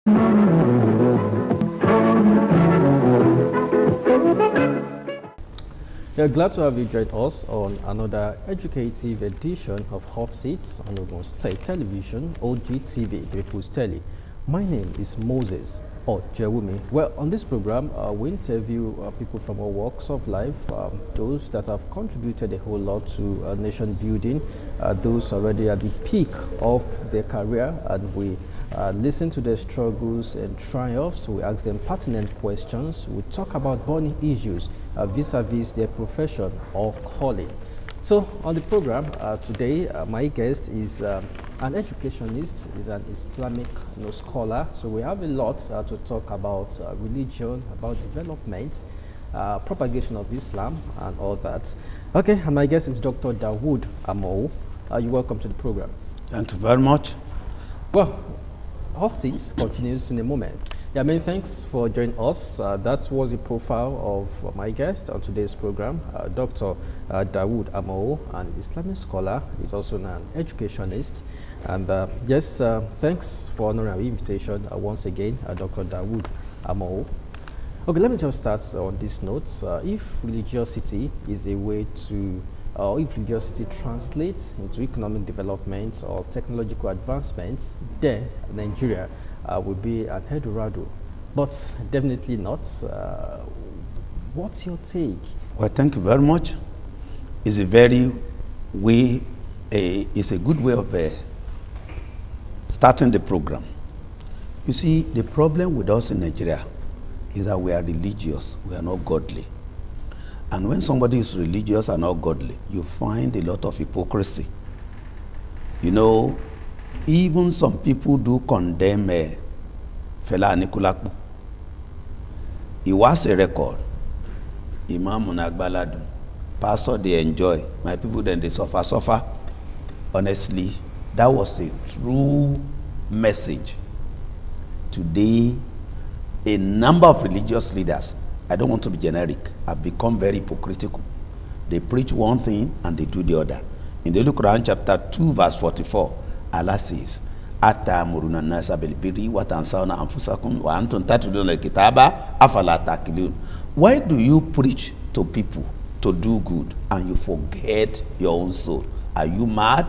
We are glad to have you join us on another educative edition of Hot Seats on Ogun State Television, OGTV, People's Tele. My name is Moses Ojewumi. Well, on this program, we interview people from all walks of life, those that have contributed a whole lot to nation building, those already at the peak of their career, and we listen to their struggles and triumphs. We ask them pertinent questions. We talk about burning issues vis-a-vis their profession or calling. So on the program today, my guest is an educationist, is an Islamic scholar. So we have a lot to talk about religion, about development, propagation of Islam, and all that. Okay, and my guest is Dr. Dawood Amoo. You're welcome to the program. Thank you very much. Well, Hot Seats continues in a moment. Yeah, many thanks for joining us. That was a profile of my guest on today's program, Dr. Dawood Amoo, an Islamic scholar. He's also an educationist. And yes, thanks for honoring our invitation once again, Dr. Dawood Amoo. Okay, let me just start on this note. If religiosity is a way to, or if religiosity translates into economic development or technological advancements, then Nigeria will be an Eldorado, but definitely not. What's your take? Well, thank you very much. It's a very way, it's a good way of starting the program. You see, the problem with us in Nigeria is that we are religious, we are not godly. And when somebody is religious and not godly, you find a lot of hypocrisy. You know, even some people do condemn Fela Anikulapo. He was a record. Imam Munagbaladu. Pastor, they enjoy. My people, then they suffer. Honestly, that was a true message. Today, a number of religious leaders, I don't want to be generic, have become very hypocritical. They preach one thing and they do the other. In the Quran chapter 2 verse 44, Allah says, Atamuruna nasa bil birri wa tansawna anfusakum wa antum tatluna al-kitaba afala taqilun. Why do you preach to people to do good and you forget your own soul? Are you mad?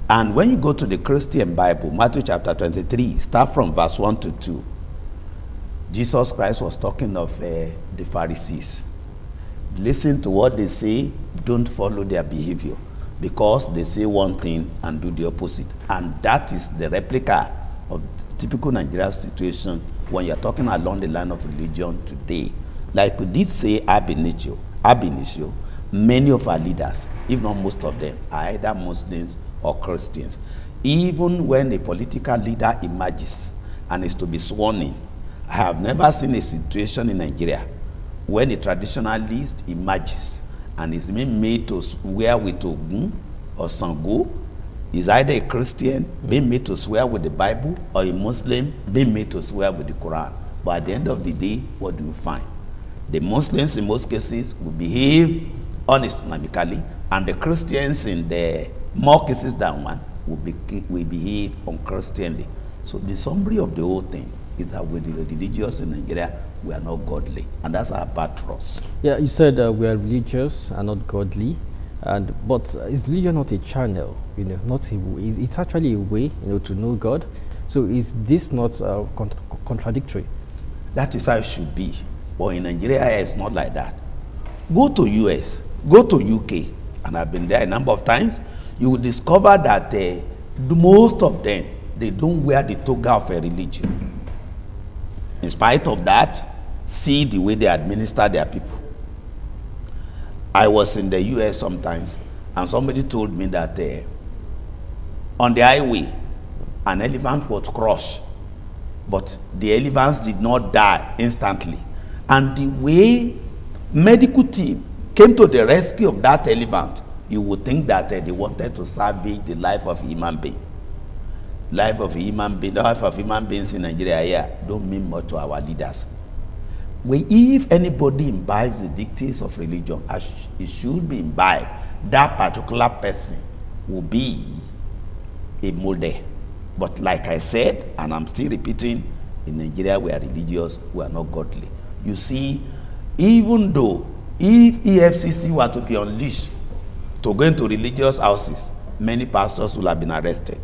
And when you go to the Christian Bible, Matthew chapter 23, start from verse 1 to 2, Jesus Christ was talking of the Pharisees. Listen to what they say, don't follow their behavior, because they say one thing and do the opposite. And that is the replica of typical Nigerian situation when you're talking along the line of religion today. Like we did say ab initio, many of our leaders, if not most of them, are either Muslims or Christians. Even when a political leader emerges and is to be sworn in, I have never seen a situation in Nigeria when a traditionalist emerges and is being made to swear with Ogun or Sango, is either a Christian being made to swear with the Bible or a Muslim being made to swear with the Quran. But at the end of the day, what do you find? The Muslims in most cases will behave un-Islamically, and the Christians in the more cases than one will behave un-Christianly. So the summary of the whole thing is that with the religious in Nigeria, we are not godly, and that's our bad trust. Yeah, you said we are religious and not godly, but is religion not a channel? You know, not a way. It's actually a way, to know God. So is this not contradictory? That is how it should be. But in Nigeria, it's not like that. Go to US, go to UK, and I've been there a number of times. You will discover that most of them, they don't wear the toga of a religion. In spite of that, see the way they administer their people. I was in the US sometimes, and somebody told me that on the highway, an elephant was crushed, but the elephants did not die instantly. And the way medical team came to the rescue of that elephant, you would think that they wanted to salvage the life of a human being. Life of human beings in Nigeria here don't mean much to our leaders. If anybody imbibes the dictates of religion, as it should be imbibed, that particular person will be a model. But like I said, and I'm still repeating, In Nigeria, we are religious, we are not godly. You see, even though if EFCC were to be unleashed to go into religious houses, many pastors will have been arrested.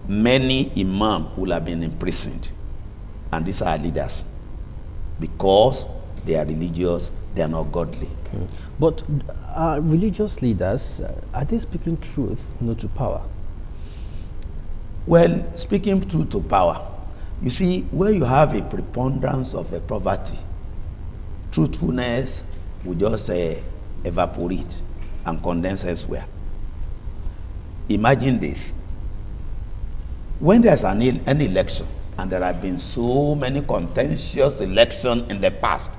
Many imams will have been imprisoned. And these are leaders. Because they are religious, they are not godly. But religious leaders, are they speaking truth, not to power? Well, speaking truth to power, you see, where you have a preponderance of a poverty, truthfulness will just evaporate and condense elsewhere. Imagine this. When there's an election, and there have been so many contentious elections in the past,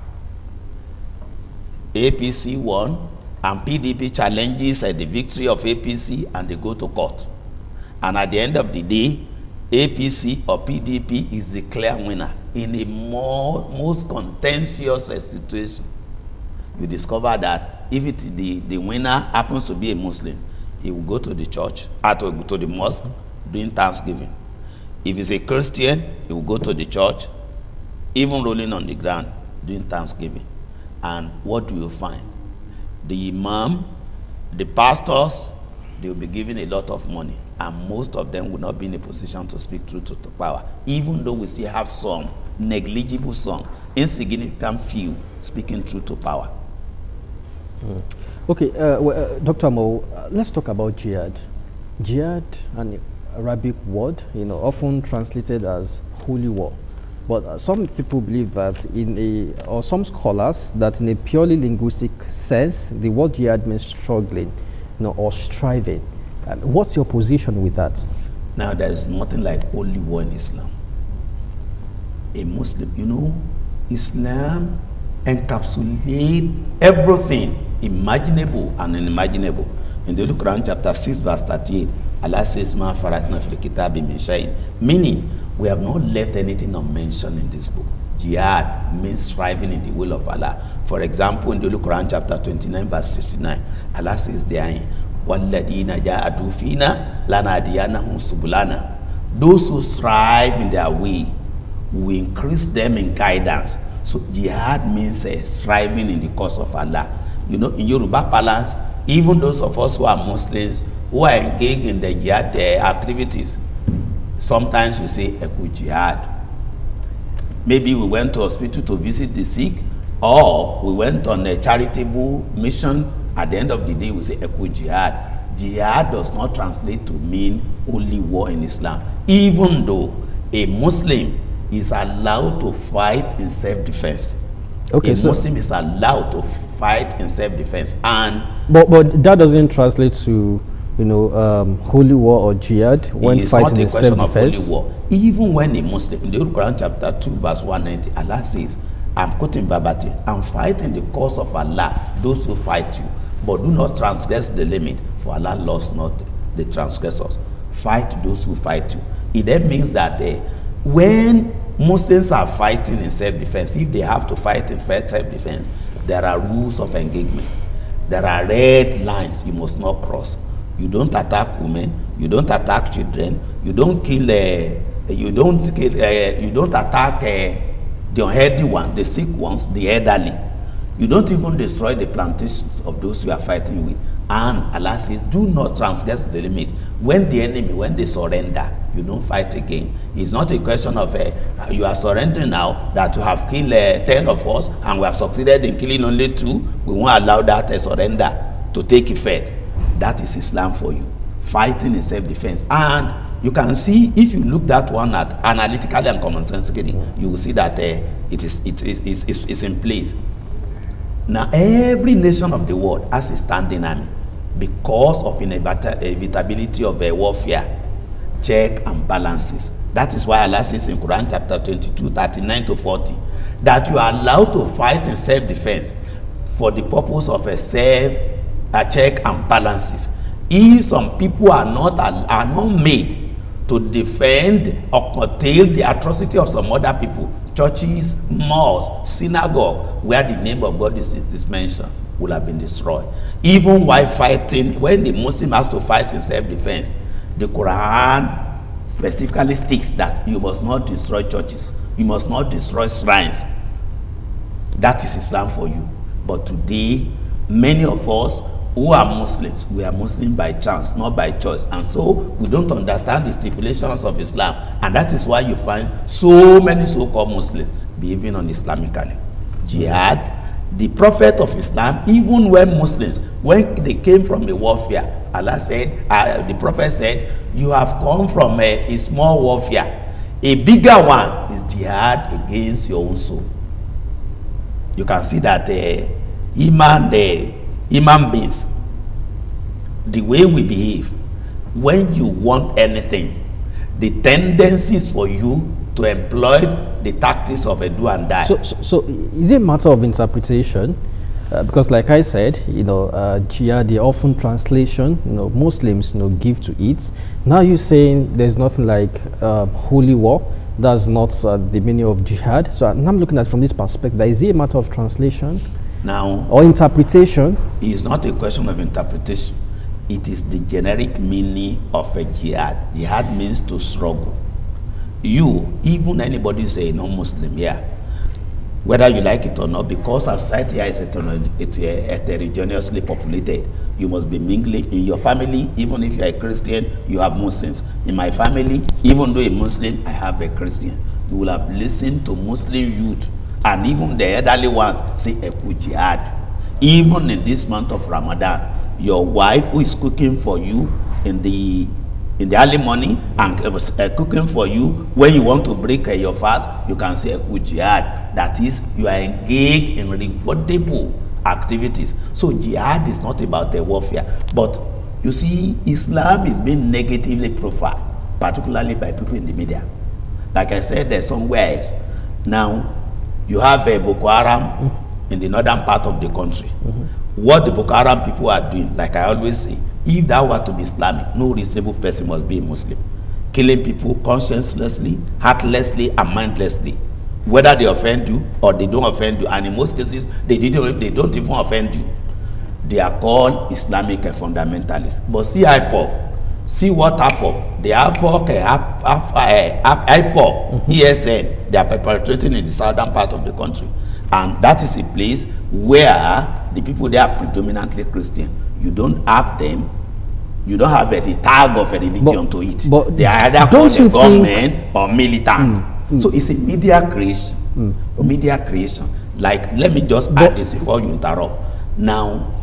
APC won, and PDP challenges the victory of APC, and they go to court. And at the end of the day, APC or PDP is the clear winner in a most contentious situation. You discover that if the winner happens to be a Muslim, he will go to the church, to the mosque, doing Thanksgiving. If he's a Christian, he will go to the church, even rolling on the ground, doing Thanksgiving. And what do you find? The imam, the pastors, they will be given a lot of money, and most of them will not be in a position to speak truth to power, even though we still have some negligible, some insignificant few speaking truth to power. Okay, Dr. Amoo, let's talk about jihad. Jihad, an Arabic word, often translated as holy war. But some people believe that or some scholars, that in a purely linguistic sense, the word jihad means struggling, or striving. What's your position with that? Now, there is nothing like holy war in Islam. A Muslim, Islam encapsulates everything imaginable and unimaginable. In the Quran chapter 6 verse 38, Allah says, "Ma faratna fil kitabi min shay'in," meaning we have not left anything unmentioned in this book. Jihad means striving in the will of Allah. For example, in the Quran chapter 29 verse 69, Allah says therein, "Walladina ja'adu fina lanadiyanahum subulana." Those who strive in their way, we increase them in guidance. So jihad means striving in the cause of Allah. In Yoruba parlance, even those of us who are Muslims, who are engaged in the jihad activities, sometimes we say Eku jihad. Maybe we went to hospital to visit the sick, or we went on a charitable mission. At the end of the day, we say Eku jihad. Jihad does not translate to mean holy war in Islam, even though a Muslim is allowed to fight in self-defense. Okay, a Muslim is allowed to fight in self-defense, and but that doesn't translate to holy war or jihad when fighting in self-defense. Even when a Muslim, in the Quran chapter 2 verse 190, Allah says, I'm quoting verbatim, "I'm fighting the cause of Allah, those who fight you, but do not transgress the limit, for Allah loves not the transgressors." Fight those who fight you. It then means that when Muslims are fighting in self-defense, if they have to fight in self-defense, there are rules of engagement. There are red lines you must not cross. You don't attack women, you don't attack children, you don't kill, you don't attack the unhealthy ones, the sick ones, the elderly. You don't even destroy the plantations of those you are fighting with. And Allah says, do not transgress the limit. When they surrender, you don't fight again. It's not a question of you are surrendering now, that you have killed 10 of us and we have succeeded in killing only 2. We won't allow that surrender to take effect. That is Islam for you. Fighting in self-defense. And you can see, if you look that one at analytically and commonsensically, you will see that it is in place. Now, every nation of the world has a standing army because of inevitability of warfare, check and balances. That is why Allah says in Quran chapter 22, 39 to 40, that you are allowed to fight in self-defense for the purpose of a check and balances. If some people are not made to defend or curtail the atrocity of some other people, churches, mosques, synagogue, where the name of God is mentioned, will have been destroyed. Even while fighting, when the Muslim has to fight in self-defense, the Quran specifically states that you must not destroy churches, You must not destroy shrines. That is Islam for you. But today, many of us who are Muslims, we are Muslim by chance, not by choice. And so we don't understand the stipulations of Islam. And that is why you find so many so-called Muslims behaving un-Islamically. Jihad, the prophet of Islam, even when Muslims, when they came from a warfare, Allah said, the prophet said, you have come from a small warfare. A bigger one is jihad against your own soul. You can see that human beings, the way we behave, when you want anything, the tendency is for you to employ the tactics of a do and die. So is it a matter of interpretation? Because like I said, jihad, the often translation, Muslims, give to it. Now you're saying there's nothing like holy war. That's not the meaning of jihad. So I'm looking at it from this perspective. Is it a matter of translation? Now, or interpretation? It is not a question of interpretation. It is the generic meaning of a jihad. Jihad means to struggle. You, even anybody say non-Muslim here, whether you like it or not, because our society here is heterogeneously populated, you must be mingling in your family. Even if you are a Christian, you have Muslims. In my family, even though a Muslim, I have a Christian. You will have listened to Muslim youth, and even the elderly ones say jihad. Even in this month of Ramadan, your wife who is cooking for you in the early morning and cooking for you when you want to break your fast, you can say jihad. That is, you are engaged in rewardable activities. So jihad is not about a warfare. But you see, Islam is being negatively profiled, particularly by people in the media. Like I said, there's somewhere else. Now, you have a Boko Haram in the northern part of the country. What the Boko Haram people are doing, like I always say, if that were to be Islamic, no reasonable person must be a Muslim. Killing people consciencelessly, heartlessly, and mindlessly, whether they offend you or they don't offend you, and in most cases they don't even offend you. They are called Islamic fundamentalists. But see IPOB, see what IPOB, they have IPOB, ESN, they are perpetrating in the southern part of the country, and that is a place where the people there are predominantly Christian. You don't have them. You don't have the tag of a religion to it. But they are either called the government or militant. So it's a media creation. Media creation. Like, let me just add this before you interrupt. Now,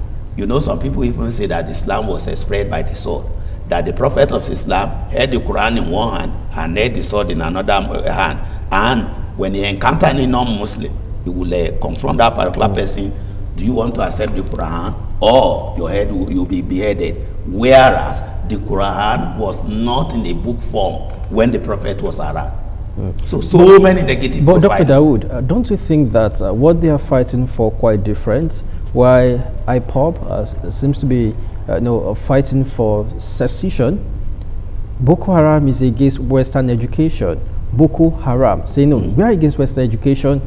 some people even say that Islam was spread by the sword. That the prophet of Islam held the Quran in one hand and held the sword in another hand. And when he encountered any non-Muslim, he will confront that particular person. Do you want to accept the Quran, or your head will be beheaded? Whereas the Quran was not in a book form when the prophet was around. So many negative. But Dr. Dawood, don't you think that what they are fighting for quite different? Why IPOB seems to be fighting for secession. Boko Haram is against Western education. Boko Haram say no, we are against Western education.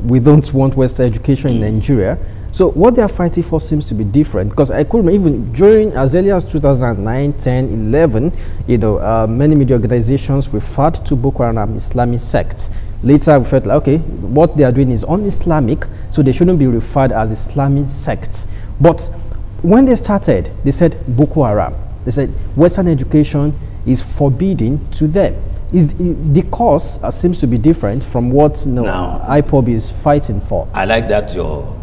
We don't want Western education in Nigeria. So what they are fighting for seems to be different, because I could remember even during as early as 2009, 10, 11, many media organizations referred to Boko Haram Islamic sects. Later we felt like, okay, what they are doing is un-Islamic, so they shouldn't be referred as Islamic sects. But when they started, they said Boko Haram. They said Western education is forbidden to them. The cause seems to be different from what IPOB is fighting for. I like that your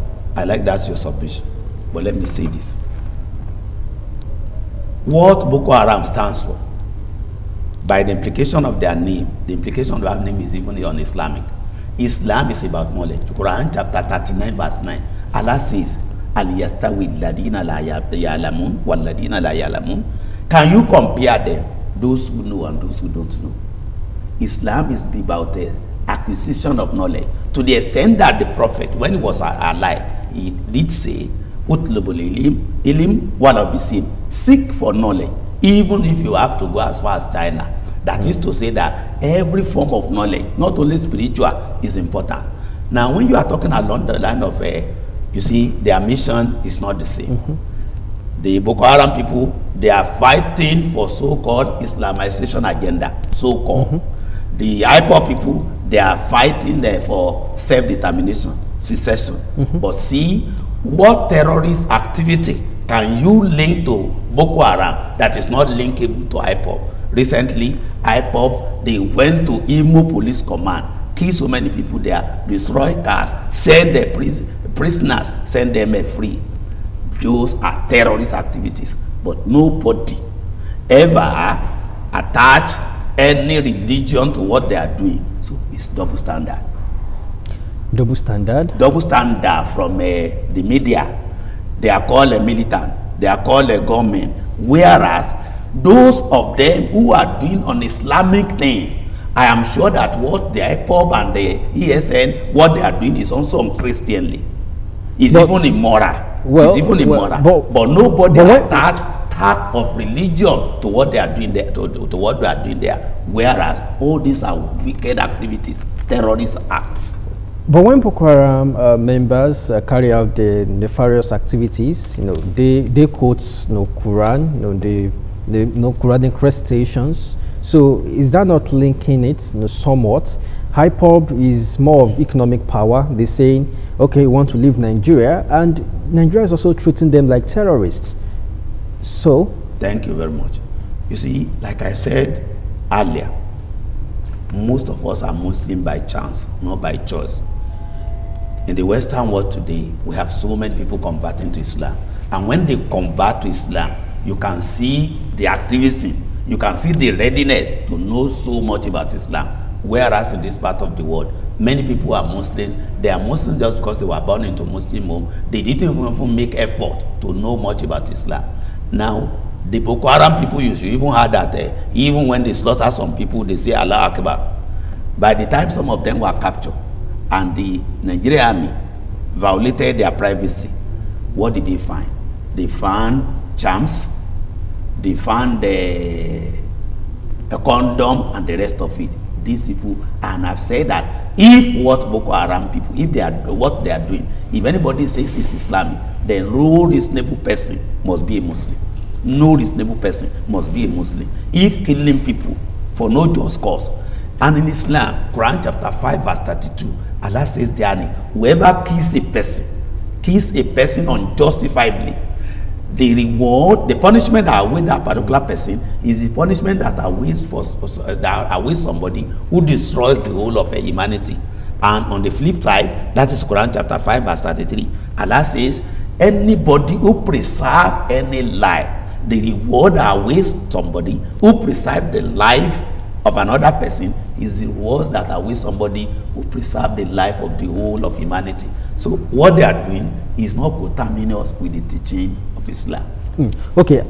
submission, but let me say this. What Boko Haram stands for, by the implication of their name, the implication of their name is even un-Islamic. Islam is about knowledge. Quran chapter 39 verse 9, Allah says, Al-yastawi alladhina la ya'lamun walladhina la ya'lamun. Can you compare them, those who know and those who don't know? Islam is about the acquisition of knowledge, to the extent that the prophet, when he was alive, he did say, "Utlubul ilim wala bisin." Seek for knowledge, even if you have to go as far as China. That is to say that every form of knowledge, not only spiritual, is important. Now, when you are talking along the line of, you see, their mission is not the same. The Boko Haram people, they are fighting for so-called Islamization agenda, so-called. The IPOB people, they are fighting there for self-determination, secession. But see, what terrorist activity can you link to Boko Haram that is not linkable to IPOB? Recently, IPOB, they went to Amoo police command, kill so many people there, destroy cars, send their prisoners, send them free. Those are terrorist activities. But nobody ever attach any religion to what they are doing. So it's double standard. Double standard? Double standard from the media. They are called a militant. They are called a government. Whereas those of them who are doing an Islamic thing, I am sure that what the IPOB and the ESN, what they are doing is also unchristianly. It's even immoral. Well, it's even immoral. But nobody attach type of religion to what they are doing there, to what we are doing there. Whereas all these are wicked activities, terrorist acts. But when Boko Haram members carry out the nefarious activities, they quote Quran, they Quranic recitations. So is that not linking it somewhat? IPOB is more of economic power. They're saying, okay, we want to leave Nigeria, and Nigeria is also treating them like terrorists. So? Thank you very much. You see, like I said earlier, most of us are Muslim by chance, not by choice. In the Western world today, we have so many people converting to Islam. And when they convert to Islam, you can see the activism, you can see the readiness to know so much about Islam. Whereas in this part of the world, many people are Muslims. They are Muslims just because they were born into Muslim home. They didn't even make effort to know much about Islam. Now, the Boko Haram people, you should even heard that even when they slaughter some people, they say Allah Akbar. By the time some of them were captured and the Nigerian army violated their privacy, what did they find? They found charms, they found a condom and the rest of it. These people, and I've said that if what Boko Haram people, if they are what they are doing, if anybody says it's Islamic, then no reasonable person must be a Muslim. No reasonable person must be a Muslim. If killing people for no just cause, and in Islam, Quran chapter 5 verse 32, Allah says, whoever kills a person unjustifiably, the reward, the punishment that awaits that particular person is the punishment that awaits somebody who destroys the whole of humanity. And on the flip side, that is Quran chapter 5 verse 33. Allah says, anybody who preserves any life, the reward that awaits somebody who preserves the life of another person is the reward that awaits somebody who preserves the life of the whole of humanity. So what they are doing is not coterminous with the teaching of Islam. Okay,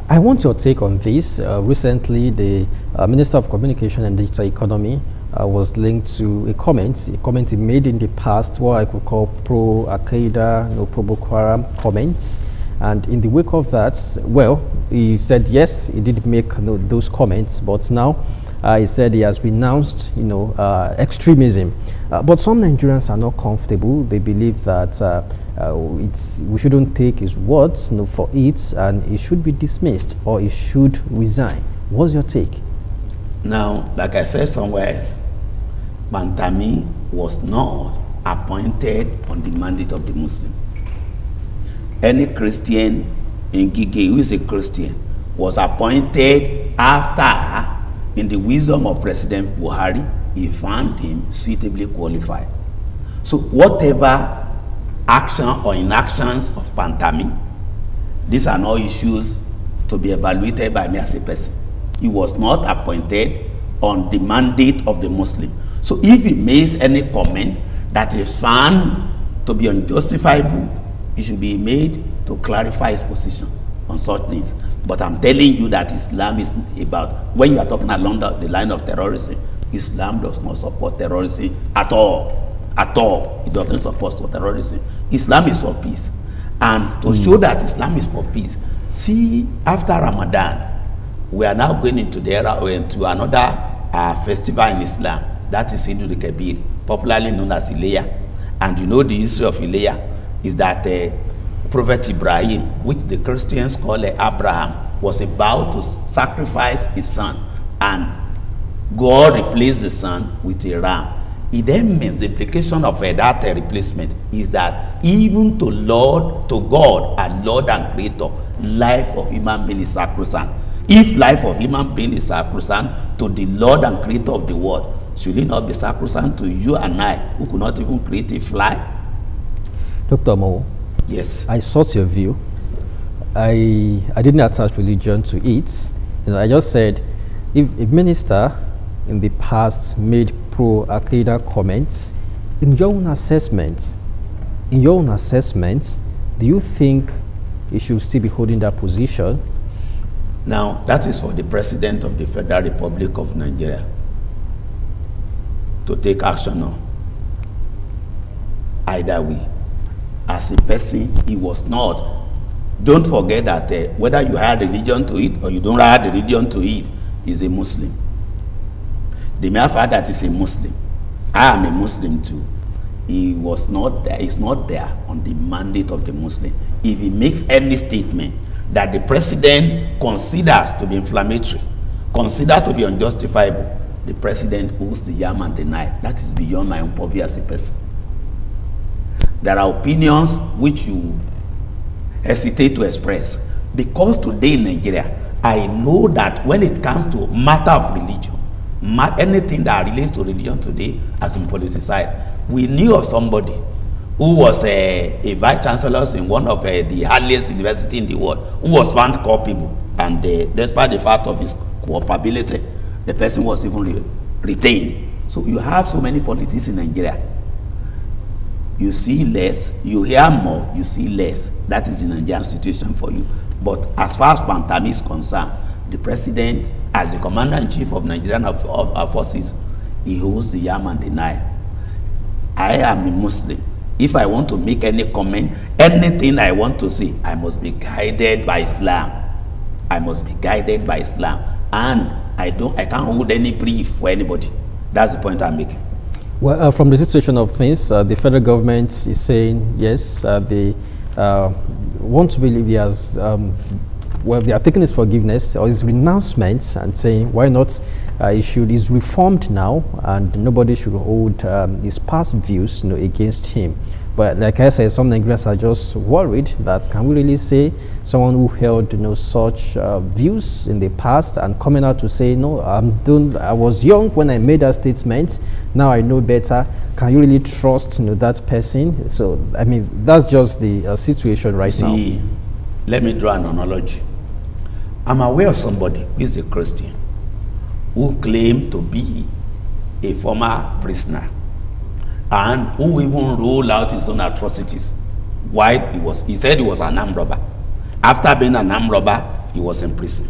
I want your take on this. Recently, the Minister of Communication and Digital Economy was linked to a comment he made in the past, what I could call pro-Al-Qaeda, pro-Boko Haram comments. And in the wake of that, well, he said yes, he did make those comments, but now he said he has renounced, extremism. But some Nigerians are not comfortable. They believe that we shouldn't take his words for it, and he should be dismissed or he should resign. What's your take? Now, like I said somewhere else, Bantami was not appointed on the mandate of the Muslim. Any Christian in Gige who is a Christian was appointed after, in the wisdom of President Buhari, he found him suitably qualified. So whatever action or inactions of Bantami, these are not issues to be evaluated by me as a person. He was not appointed on the mandate of the Muslim. So if he makes any comment that is found to be unjustifiable, it should be made to clarify his position on such things. But I'm telling you that Islam is about, when you are talking along the line of terrorism, Islam does not support terrorism at all. At all. It doesn't support terrorism. Islam is for peace. And to show that Islam is for peace, see, after Ramadan, we are now going into another festival in Islam. That is Eid al-Kabir, popularly known as Ileya. And you know the history of Ileya is that Prophet Ibrahim, which the Christians call Abraham, was about to sacrifice his son, and God replaced the son with a ram. It then means the implication of that replacement is that even to God and Lord and Creator, life of human being is sacrosanct. If life of human being is sacrosanct to the Lord and Creator of the world, should it not be sacrosanct to you and I, who could not even create a fly? Dr. Amoo, yes, I sought your view. I didn't attach religion to it. I just said, if a minister in the past made pro-Al-Qaeda comments, in your own assessment, do you think he should still be holding that position? Now, that is for the President of the Federal Republic of Nigeria to take action on. Either way, as a person, he was not. Don't forget that whether you had religion to it or you don't have religion to it, is a Muslim. The mere fact that he's a Muslim, I am a Muslim too. He was not there, he's not there on the mandate of the Muslim. If he makes any statement that the president considers to be inflammatory, considered to be unjustifiable, the president owes the yam and the knife. That is beyond my own purview as a person. There are opinions which you hesitate to express, because today in Nigeria, I know that when it comes to matter of religion, anything that relates to religion today has been politicized. We knew of somebody who was a vice chancellor in one of the highest university in the world, who was found culpable, and despite the fact of his culpability, the person was even retained. So you have so many politics in Nigeria. You see less, you hear more, you see less. That is the Nigerian situation for you. But as far as Pantami is concerned, the president, as the commander-in-chief of Nigerian forces, he holds the yam and the knife. I am a Muslim. If I want to make any comment, anything I want to say, I must be guided by Islam. I must be guided by Islam. And I can't hold any brief for anybody. That's the point I'm making. Well, from the situation of things, the federal government is saying, yes, they want to believe he has, well, they are taking his forgiveness or his renouncement and saying, why not, he's reformed now and nobody should hold his past views against him. But like I said, some Nigerians are just worried that can we really say someone who held such views in the past and coming out to say, no, I was young when I made that statement, now I know better. Can you really trust that person? So I mean, that's just the situation right now. Let me draw an analogy. I'm aware of somebody who is a Christian who claimed to be a former prisoner and who even rolled out his own atrocities while he said he was an armed robber. After being an armed robber, he was in prison.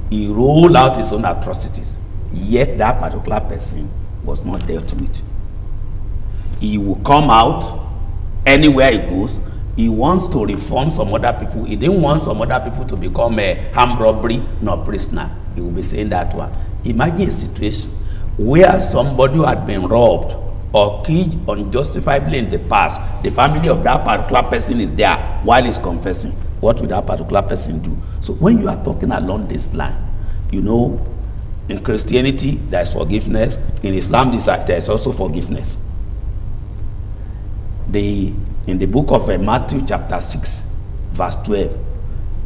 He rolled out his own atrocities, yet that particular person was not dealt with. He will come out anywhere he goes. He wants to reform some other people. He didn't want some other people to become a armed robbery nor prisoner. He will be saying that one. Imagine a situation where somebody who had been robbed or killed unjustifiably in the past, the family of that particular person is there while he's confessing. What will that particular person do? So when you are talking along this line, in Christianity there's forgiveness, in Islam there's also forgiveness. In the book of Matthew chapter 6 verse 12,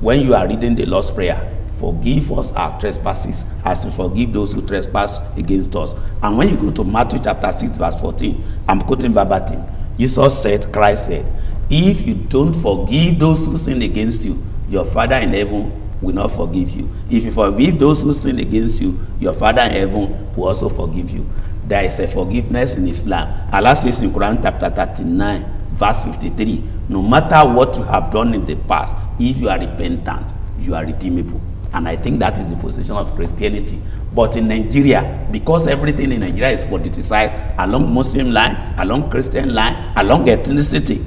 when you are reading the Lord's Prayer, forgive us our trespasses as we forgive those who trespass against us. And when you go to Matthew chapter 6 verse 14, I'm quoting verbatim, Christ said, if you don't forgive those who sin against you, your Father in heaven will not forgive you. If you forgive those who sin against you, your Father in heaven will also forgive you. There is a forgiveness in Islam. Allah says in Quran chapter 39 verse 53, no matter what you have done in the past, if you are repentant, you are redeemable. And I think that is the position of Christianity. But in Nigeria, because everything in Nigeria is politicized along Muslim line, along Christian line, along ethnicity,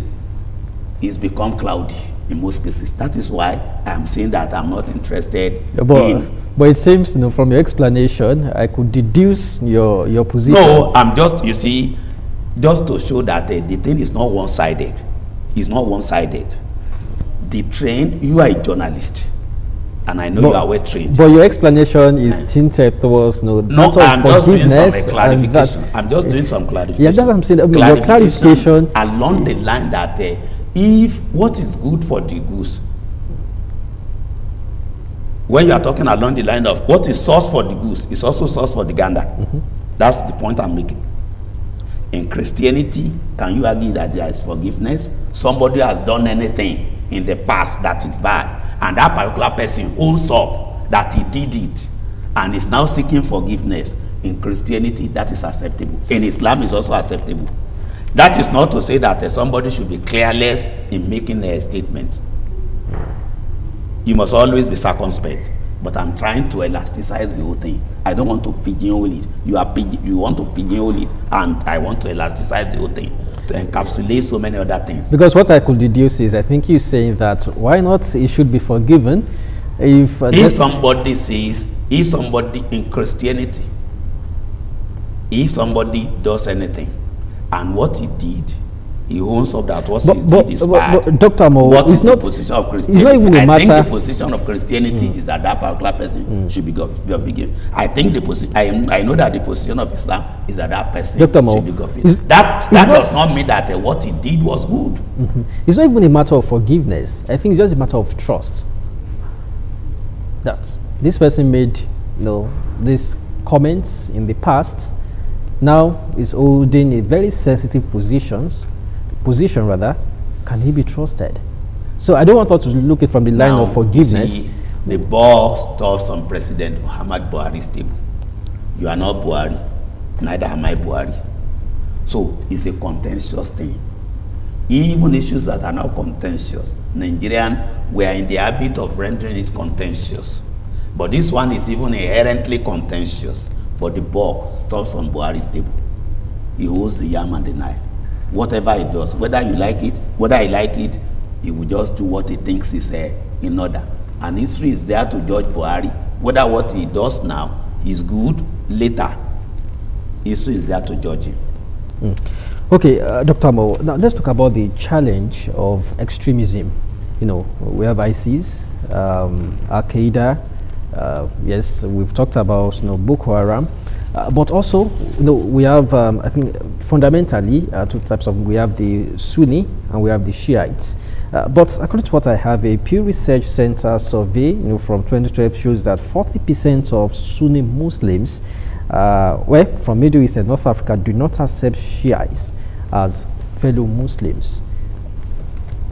it's become cloudy in most cases. That is why I'm saying that I'm not interested But it seems, from your explanation, I could deduce your position. No, I'm just, just to show that the thing is not one-sided. It's not one-sided. The trend, you are a journalist. and I know you are well trained. But your explanation is tinted towards No, matter of I'm just doing forgiveness some clarification. I'm just doing some clarification. Yeah, that's what I'm saying. I mean, your clarification along the line that if what is good for the goose, when you are talking along the line of what is sauce for the goose is also sauce for the gander. That's the point I'm making. In Christianity, can you argue that there is forgiveness? Somebody has done anything in the past that is bad, and that particular person owns up that he did it and is now seeking forgiveness. In Christianity, that is acceptable. In Islam, is also acceptable. That is not to say that somebody should be careless in making a statement. You must always be circumspect. But I'm trying to elasticize the whole thing. I don't want to pigeonhole it. You want to pigeonhole it, and I want to elasticize the whole thing to encapsulate so many other things. Because what I could deduce is, I think you're saying that why not it should be forgiven if somebody says, if somebody in Christianity, if somebody does anything and what he did, he owns up that what he did is bad. But Dr. Amoo, what is the position of Christianity? It's not even a matter. I think the position of Christianity is that that particular person should be forgiven. I think the position. I know that the position of Islam is that that person should be forgiven. That does not mean that what he did was good. It's not even a matter of forgiveness. I think it's just a matter of trust. That this person made, these comments in the past, now is holding a very sensitive position, can he be trusted? So I don't want us to look at from the line of forgiveness. See, the ball stops on President Muhammad Buhari's table. You are not Buhari, neither am I Buhari. So it's a contentious thing. Even issues that are not contentious, Nigerian, we are in the habit of rendering it contentious. But this one is even inherently contentious. But the ball stops on Buhari's table. He holds the yam and the knife. Whatever he does, whether you like it, whether I like it, he will just do what he thinks is in order. And history is there to judge Buhari. Whether what he does now is good, later, history is there to judge him. Okay, Dr. Amoo, now let's talk about the challenge of extremism. We have ISIS, Al-Qaeda. Yes, we've talked about Boko Haram. But also, we have, I think, fundamentally, two types of, we have the Sunni and we have the Shiites. But according to what I have, a Pew Research Center survey, from 2012 shows that 40% of Sunni Muslims, from Middle East and North Africa, do not accept Shiites as fellow Muslims.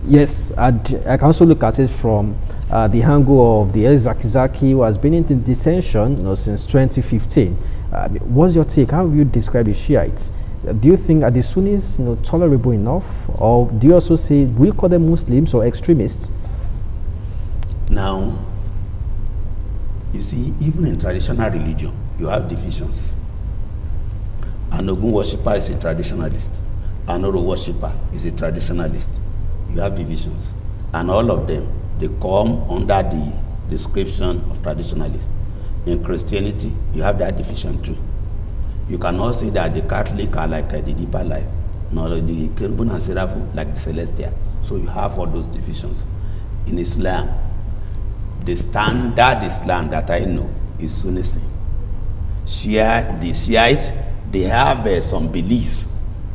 Yes, I can also look at it from the angle of the El-Zakzaki, who has been in dissension since 2015. What's your take? How will you describe the Shiites? Do you think are the Sunnis tolerable enough, or do you also say we call them Muslims or extremists? Now, you see, even in traditional religion, you have divisions. An Ogun worshipper is a traditionalist. An Oro worshipper is a traditionalist. You have divisions, and all of them, they come under the description of traditionalists. In Christianity, you have that division too. You cannot say that the Catholic are like the deeper life, nor the Cherubim and Seraphim like the celestial. So you have all those divisions. In Islam, the standard Islam that I know is Sunnism. The Shiites, they have some beliefs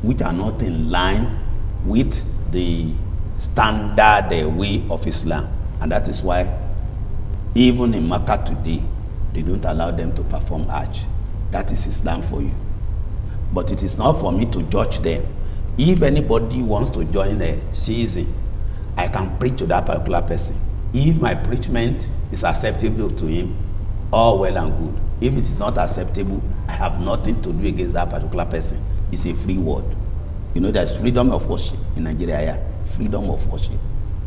which are not in line with the standard way of Islam. And that is why even in Makkah today, they don't allow them to perform Hajj. That is Islam for you. But it is not for me to judge them. If anybody wants to join a Shiism, I can preach to that particular person. If my preachment is acceptable to him, all well and good. If it is not acceptable, I have nothing to do against that particular person. It's a free word. There's freedom of worship in Nigeria. Freedom of worship,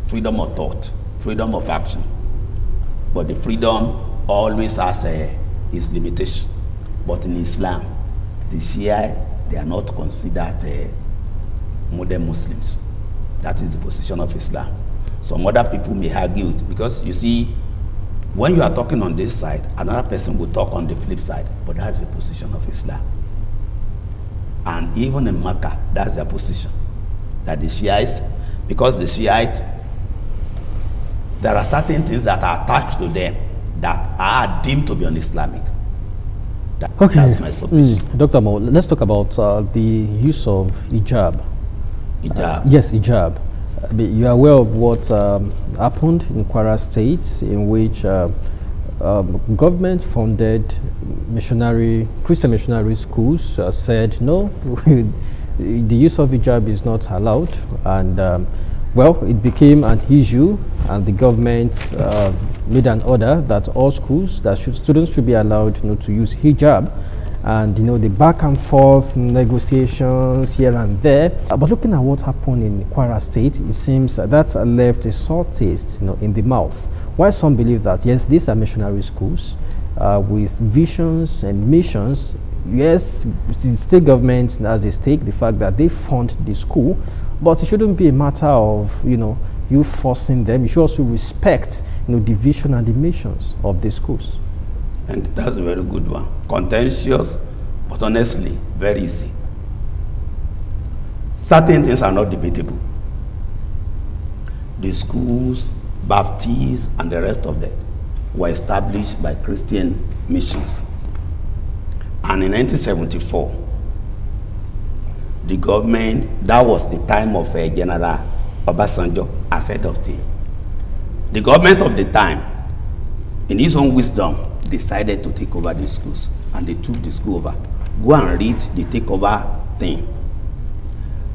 freedom of thought, freedom of action. But the freedom always has its limitation. But in Islam, the Shia, they are not considered modern Muslims. That is the position of Islam. Some other people may argue it, because you see, when you are talking on this side, another person will talk on the flip side. But that's the position of Islam. And even in Makkah, that's their position. That the Shiites, because the Shiite, there are certain things that are attached to them that are deemed to be un-Islamic. Okay. That's my submission. Dr. Amoo, let's talk about the use of hijab. Hijab. Yes, hijab. You are aware of what happened in Kwara State, in which government-funded Christian missionary schools said no, the use of hijab is not allowed, and well, it became an issue, and the government made an order that all schools, students should be allowed, to use hijab. And the back and forth negotiations here and there. But looking at what happened in Kwara State, it seems that's left a sour taste, in the mouth. While some believe that yes, these are missionary schools with visions and missions. Yes, the state government has a stake, the fact that they fund the school, but it shouldn't be a matter of you forcing them. You should also respect the vision and the missions of the schools. And that's a very good one. Contentious, but honestly, very easy. Certain things are not debatable. The schools, Baptists, and the rest of them were established by Christian missions. And in 1974, the government, that was the time of General Obasanjo as head of state. The government of the time, in his own wisdom, decided to take over the schools, and they took the school over. Go and read the takeover thing.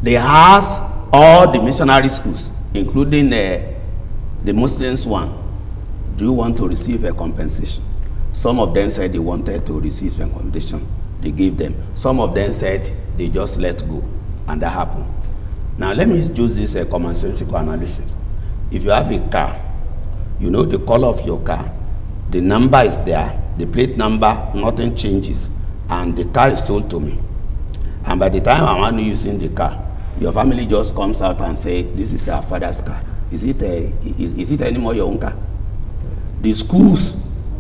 They asked all the missionary schools, including the Muslims one, do you want to receive a compensation? Some of them said they wanted to receive a compensation. They gave them. Some of them said they just let go, and that happened. Now let me use this commonsensical analysis. If you have a car, you know the color of your car, the number is there, the plate number, nothing changes, and the car is sold to me. And by the time I'm not using the car, your family just comes out and say, this is our father's car. Is it anymore your own car? The schools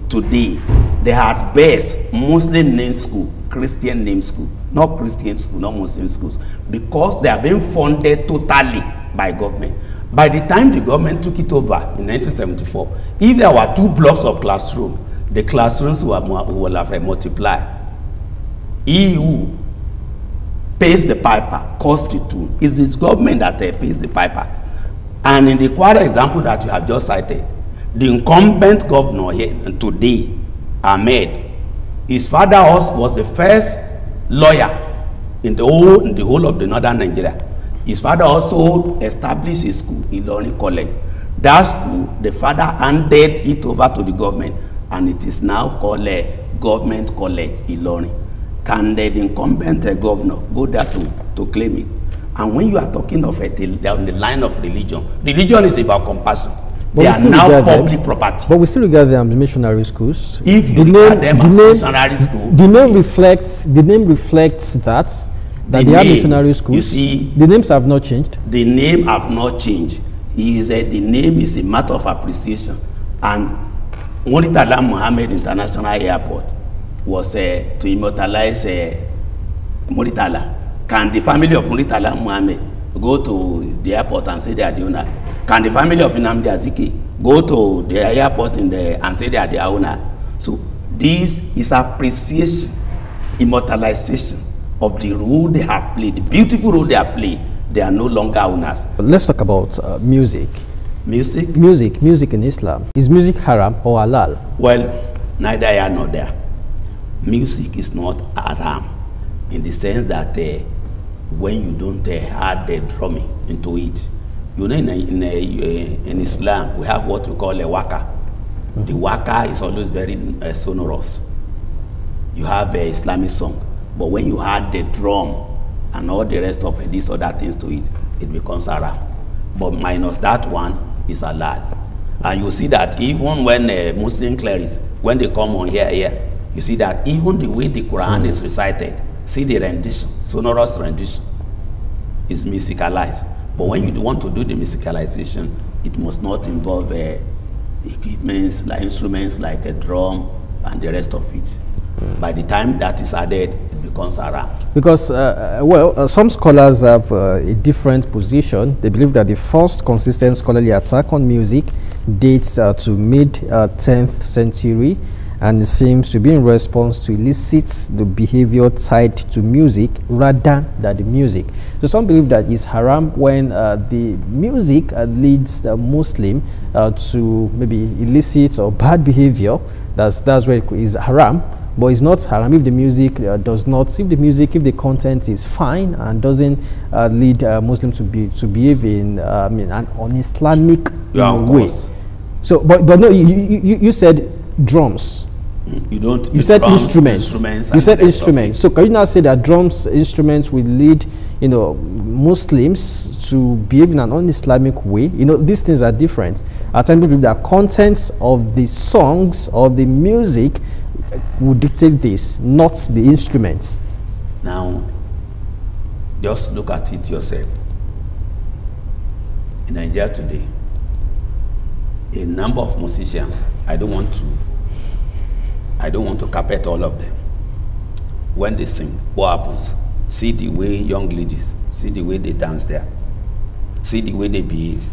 today, they are at best Muslim name school, Christian name school, not Christian school, not Muslim schools, because they are being funded totally by government. By the time the government took it over in 1974, if there were 2 blocks of classroom, the classrooms will have multiplied. He who pays the piper costs the tune. It's this government that pays the piper. And in the Kwara example that you have just cited, the incumbent governor here today, Ahmed, his father was the first lawyer in the whole of the northern Nigeria. His father also established a school, Ilorin College. That school, the father handed it over to the government, and it is now called a Government College, Ilorin. Can the incumbent governor go there to claim it? And when you are talking of on the line of religion is about compassion. They are now public property. But we still regard them as missionary schools. If you regard them as missionary school, the name reflects that they are missionary schools. You see, the names have not changed. The name have not changed. The name is a matter of appreciation. And Muritala Muhammad International Airport was to immortalize Muritala. Can the family of Muritala Muhammad go to the airport and say they are the owner? Can the family of Nnamdi Azikiwe go to the airport and say they are the owner? So this is appreciation, immortalization of the role they have played, the beautiful role they have played. They are no longer owners. Let's talk about music. Music? Music in Islam. Is music haram or halal? Well, neither here nor there. Music is not haram in the sense that when you don't add the drumming into it. You know, in Islam, we have what we call a waka. The waka is always very sonorous. You have a Islamic song, but when you add the drum and all the rest of these other things to it, it becomes haram. But minus that one is halal. And you see that even when Muslim clerics, when they come on here, you see that even the way the Quran is recited, see the rendition, sonorous rendition, is musicalized. But when you want to do the musicalization, it must not involve equipments, like instruments like a drum and the rest of it. By the time that is added, it becomes haram. Because, some scholars have a different position. They believe that the first consistent scholarly attack on music dates to mid 10th century, and it seems to be in response to elicit the behavior tied to music rather than the music. So some believe that it's haram when the music leads the Muslim to maybe illicit or bad behavior. That's where it is haram. But it's not haram if the music does not, if the content is fine and doesn't lead Muslims to behave in an un-Islamic way. So, but no, you said drums. You don't. You said instruments. You said instruments. So can you now say that drums instruments will lead, Muslims to behave in an un-Islamic way? These things are different. At times, people believe that contents of the songs or the music would dictate this, not the instruments. Now, just look at it yourself. In Nigeria today, a number of musicians, I don't want to carpet all of them. When they sing, what happens? See the way young ladies, see the way they dance there, see the way they behave.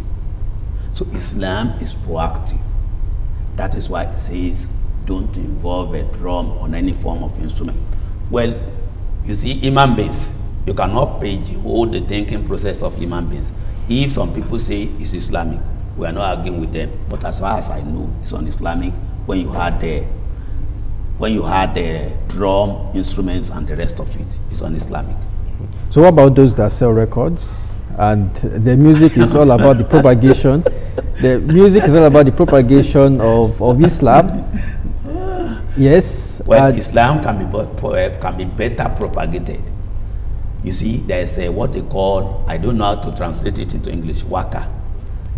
So Islam is proactive. That is why it says, don't involve a drum on any form of instrument. Well, you see, human beings, you cannot hold the thinking process of human beings. If some people say it's Islamic, we are not arguing with them. But as far as I know, it's un-Islamic when you had the drum instruments and the rest of it. It's un-Islamic. So what about those that sell records and the music is all about the propagation? The music is all about the propagation of Islam. Yes. Well, Islam can be better propagated. You see, there is what they call, I don't know how to translate it into English, waka.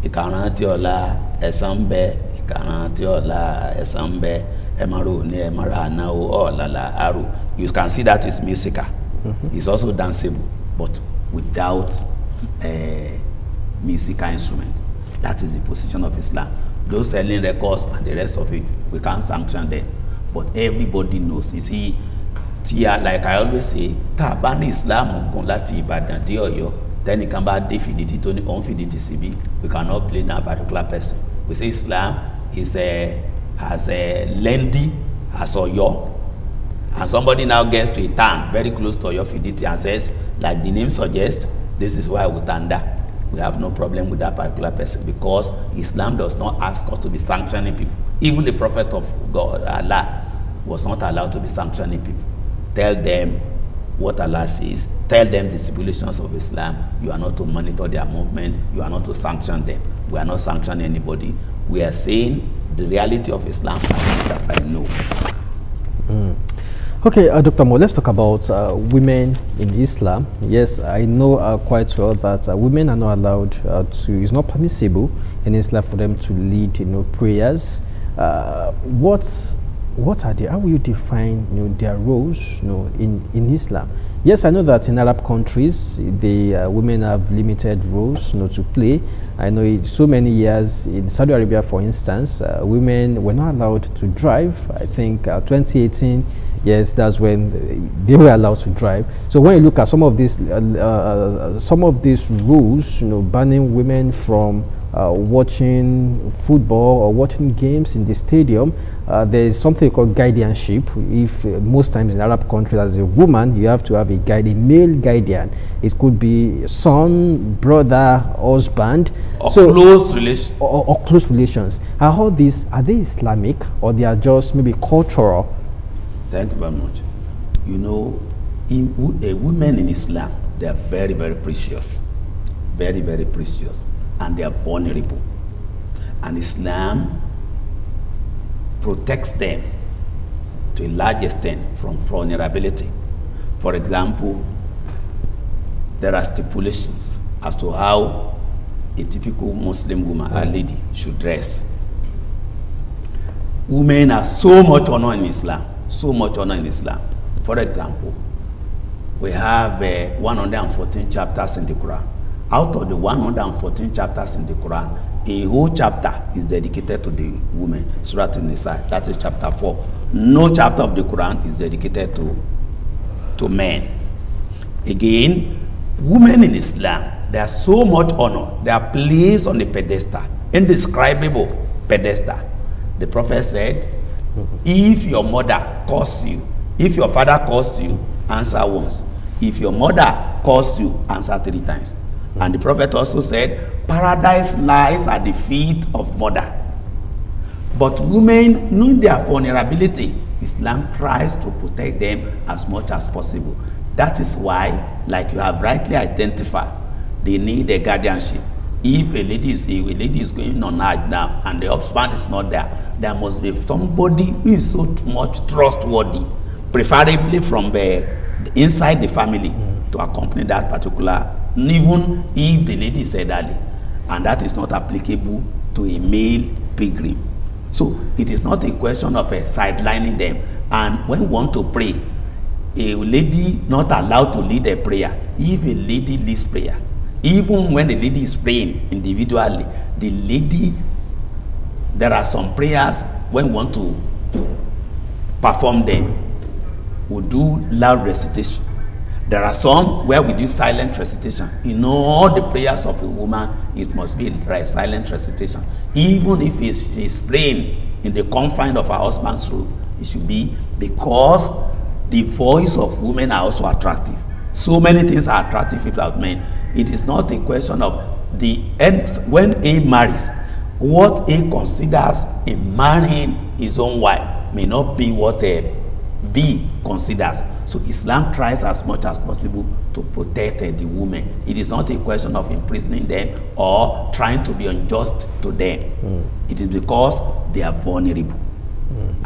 Ikanatiola esambe, ikanatiola esambe, emaru ne emara nao olala aru. You can see that it's musical. It's also danceable, but without a musical instrument. That is the position of Islam. Those selling records and the rest of it, we can't sanction them. But everybody knows. You see, like I always say, Tabani Islam lati Ibadan de Oyo, then it can be fiditi to unfiditi CB. We cannot blame that particular person. We say Islam has a lengthy as Oyo, and somebody now gets to a town very close to Oyo fiditi and says, like the name suggests, this is why Utanda. We have no problem with that particular person, because Islam does not ask us to be sanctioning people. Even the Prophet of God, Allah, was not allowed to be sanctioning people. Tell them what Allah says. Tell them the stipulations of Islam. You are not to monitor their movement. You are not to sanction them. We are not sanctioning anybody. We are saying the reality of Islam as I know. Okay, Dr. Mo, let's talk about women in Islam. Yes, I know quite well that women are not allowed it's not permissible in Islam for them to lead, prayers. What are how will you define, their roles, in Islam? Yes, I know that in Arab countries, the women have limited roles, to play. I know so many years in Saudi Arabia, for instance, women were not allowed to drive. I think 2018. Yes, that's when they were allowed to drive. So when you look at some of these rules, banning women from watching football or watching games in the stadium, there is something called guardianship. If most times in Arab countries, as a woman, you have to have a male guardian. It could be son, brother, husband, or close relations. Or close relations. Are they Islamic, or they are just maybe cultural? Thank you very much. Women in Islam, they are very, very precious. Very, very precious. And they are vulnerable. And Islam protects them to a large extent from vulnerability. For example, there are stipulations as to how a typical Muslim woman, a lady, should dress. Women are so much honored in Islam. So much honor in Islam. For example, we have 114 chapters in the Quran. Out of the 114 chapters in the Quran, a whole chapter is dedicated to the women. Surah An-Nisa, that is chapter 4. No chapter of the Quran is dedicated to men. Again, women in Islam, they are so much honor. They are placed on a pedestal, indescribable. pedestal. The prophet said, if your mother calls you, if your father calls you, answer once. If your mother calls you, answer 3 times. And the prophet also said, paradise lies at the feet of mother. But women, knowing their vulnerability, Islam tries to protect them as much as possible. That is why, like you have rightly identified, they need a guardianship. If a lady is going on Hajj now and the husband is not there, there must be somebody who is so much trustworthy, preferably from inside the family, to accompany that particular, even if the lady is elderly, and that is not applicable to a male pilgrim. So it is not a question of sidelining them. And when we want to pray, a lady not allowed to lead a prayer. If a lady leads prayer, even when the lady is praying individually, the lady, there are some prayers when we want to perform them, we do loud recitation. There are some where we do silent recitation. In all the prayers of a woman, it must be a silent recitation. Even if she is praying in the confines of her husband's room, it should be, because the voice of women are also attractive. So many things are attractive about men. It is not a question of the end. When A marries, what A considers in marrying his own wife may not be what B considers. So Islam tries as much as possible to protect the women. It is not a question of imprisoning them or trying to be unjust to them. It is because they are vulnerable.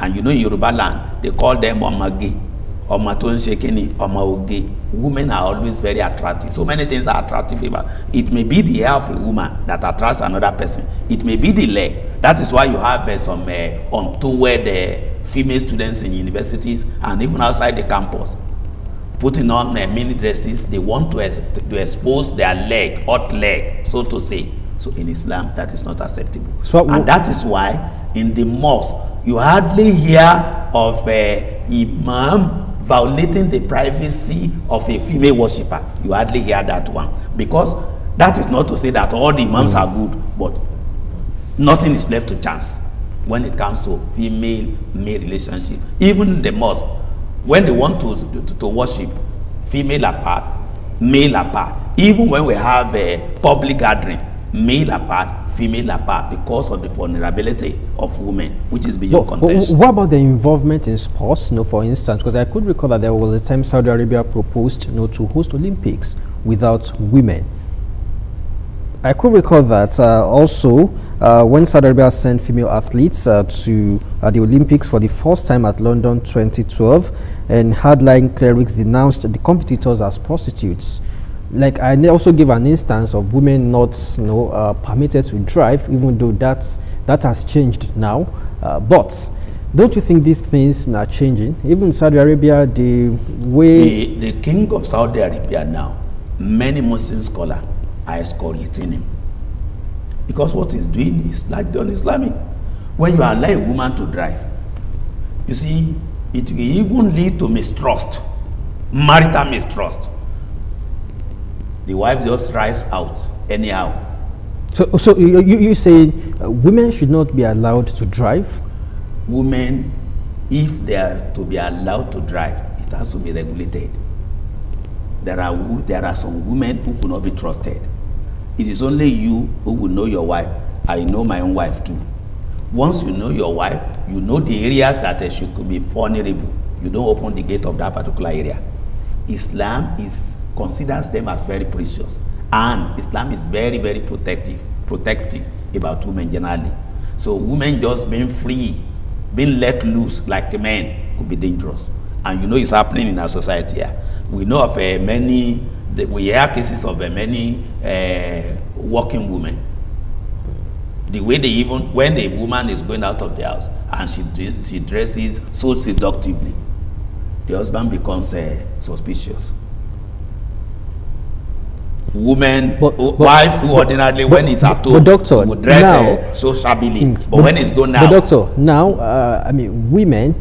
And you know, in Yoruba land, they call them omage, omatonshekeni, omaoge. Women are always very attractive. So many things are attractive about it. May be the hair of a woman that attracts another person. It may be the leg. That is why you have some untoward female students in universities and even outside the campus putting on mini dresses. They want to expose their leg, hot leg, so to say. So in Islam, that is not acceptable. So, and that is why in the mosque, you hardly hear of imam violating the privacy of a female worshipper. You hardly hear that one. Because that is not to say that all the imams are good, but nothing is left to chance when it comes to female-male relationship. Even in the mosque, when they want to worship, female apart, male apart. Even when we have a public gathering, male apart, female apart, because of the vulnerability of women, which is beyond contention. What about the involvement in sports? For instance, because I could recall that there was a time Saudi Arabia proposed to host Olympics without women. I could recall that also when Saudi Arabia sent female athletes to the Olympics for the first time at London 2012, and hardline clerics denounced the competitors as prostitutes. Like, I also give an instance of women not permitted to drive, even though that has changed now. But don't you think these things are changing? Even in Saudi Arabia, the way the king of Saudi Arabia now, many Muslim scholars are excoriating him, because what he's doing is like the un-Islamic. When you allow a woman to drive, you see, it will even lead to mistrust, marital mistrust. The wife just drives out anyhow. So you say women should not be allowed to drive? Women, if they are to be allowed to drive, it has to be regulated. There are some women who will not be trusted. It is only you who will know your wife. I know my own wife too. Once you know your wife, you know the areas that she could be vulnerable. You don't open the gate of that particular area. Islam considers them as very precious, and Islam is very, very protective about women generally. So women just being free, being let loose like men could be dangerous. And you know it's happening in our society here. We know of we hear cases of many working women. The way when the woman is going out of the house and she dresses so seductively, the husband becomes suspicious. Wives who ordinarily, when he's at home, would dress so shabbily, but when he's gone out. But doctor, now, I mean, women,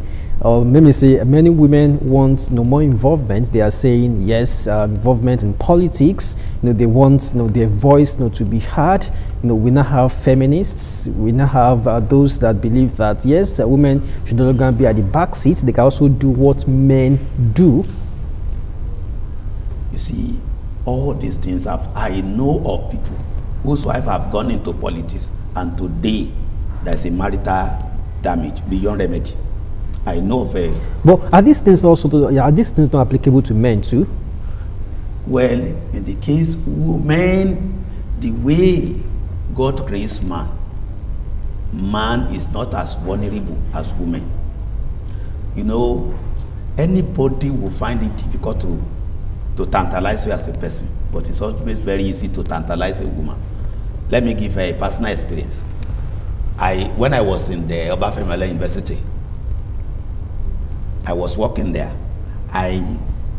or let me say, many women want more involvement. They are saying yes, involvement in politics. They want their voice to be heard. We now have feminists. We now have those that believe that yes, women should no longer be at the back seat. They can also do what men do. You see, all these things I know of people whose wife have gone into politics, and today there's a marital damage beyond remedy. I know of a. But are these things are these things not applicable to men too? Well, in the case men, the way God creates man is not as vulnerable as women. Anybody will find it difficult to tantalize you as a person, but it's always very easy to tantalize a woman. Let me give a personal experience. When I was in the Obafemi University, I was working there. I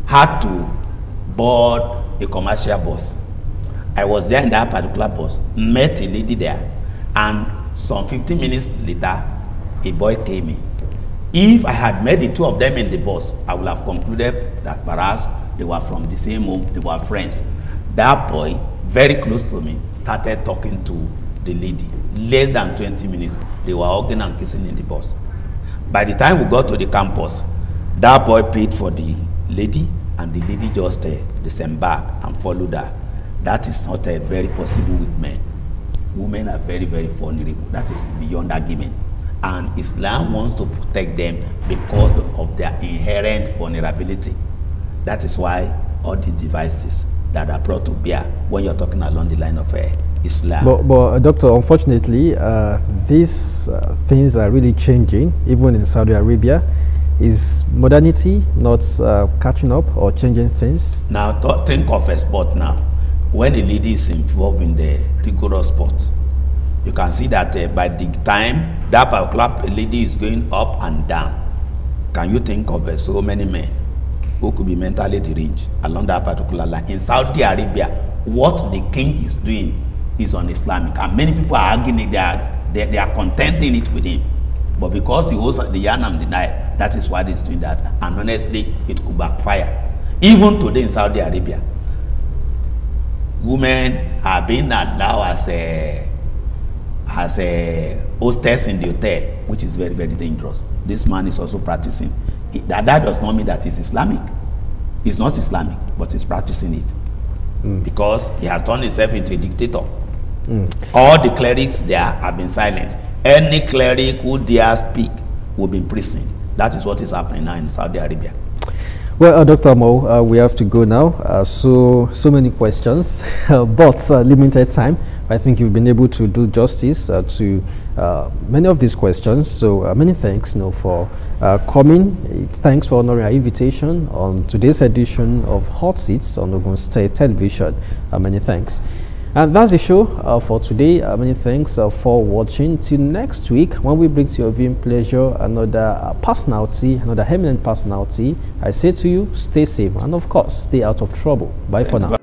had to board a commercial bus. I was there in that particular bus, met a lady there, and some 15 minutes later, a boy came in. If I had met the two of them in the bus, I would have concluded that perhaps they were from the same home, they were friends. That boy, very close to me, started talking to the lady. Less than 20 minutes, they were hugging and kissing in the bus. By the time we got to the campus, that boy paid for the lady, and the lady just disembarked and followed her. That is not very possible with men. Women are very, very vulnerable. That is beyond argument. And Islam wants to protect them because of their inherent vulnerability. That is why all these devices that are brought to bear when you're talking along the line of Islam. But Doctor, unfortunately, these things are really changing, even in Saudi Arabia. Is modernity not catching up or changing things? Now, think of a sport now. When a lady is involved in the rigorous sport, you can see that by the time that particular lady is going up and down, can you think of so many men who could be mentally deranged along that particular line? In Saudi Arabia, what the king is doing is un-Islamic, and many people are arguing they are contenting it with him. But because he holds the yarn and deny, that is why he's doing that. And honestly, it could backfire. Even today in Saudi Arabia, women are being allowed as a hostess in the hotel, which is very, very dangerous. This man is also practicing. That does not mean that it's Islamic. It's not Islamic, but he's practicing it. Because he has turned himself into a dictator. All the clerics there have been silenced. Any cleric who dare speak will be imprisoned. That is what is happening now in Saudi Arabia. Well, Dr. Amoo, we have to go now. So many questions, but limited time. I think you've been able to do justice to many of these questions. So many thanks for coming. Thanks for honoring our invitation on today's edition of Hot Seats on Ogun State Television. Many thanks. And that's the show for today. Many thanks for watching. Till next week, when we bring to your viewing pleasure another personality, another eminent personality, I say to you, stay safe and of course, stay out of trouble. Bye for now.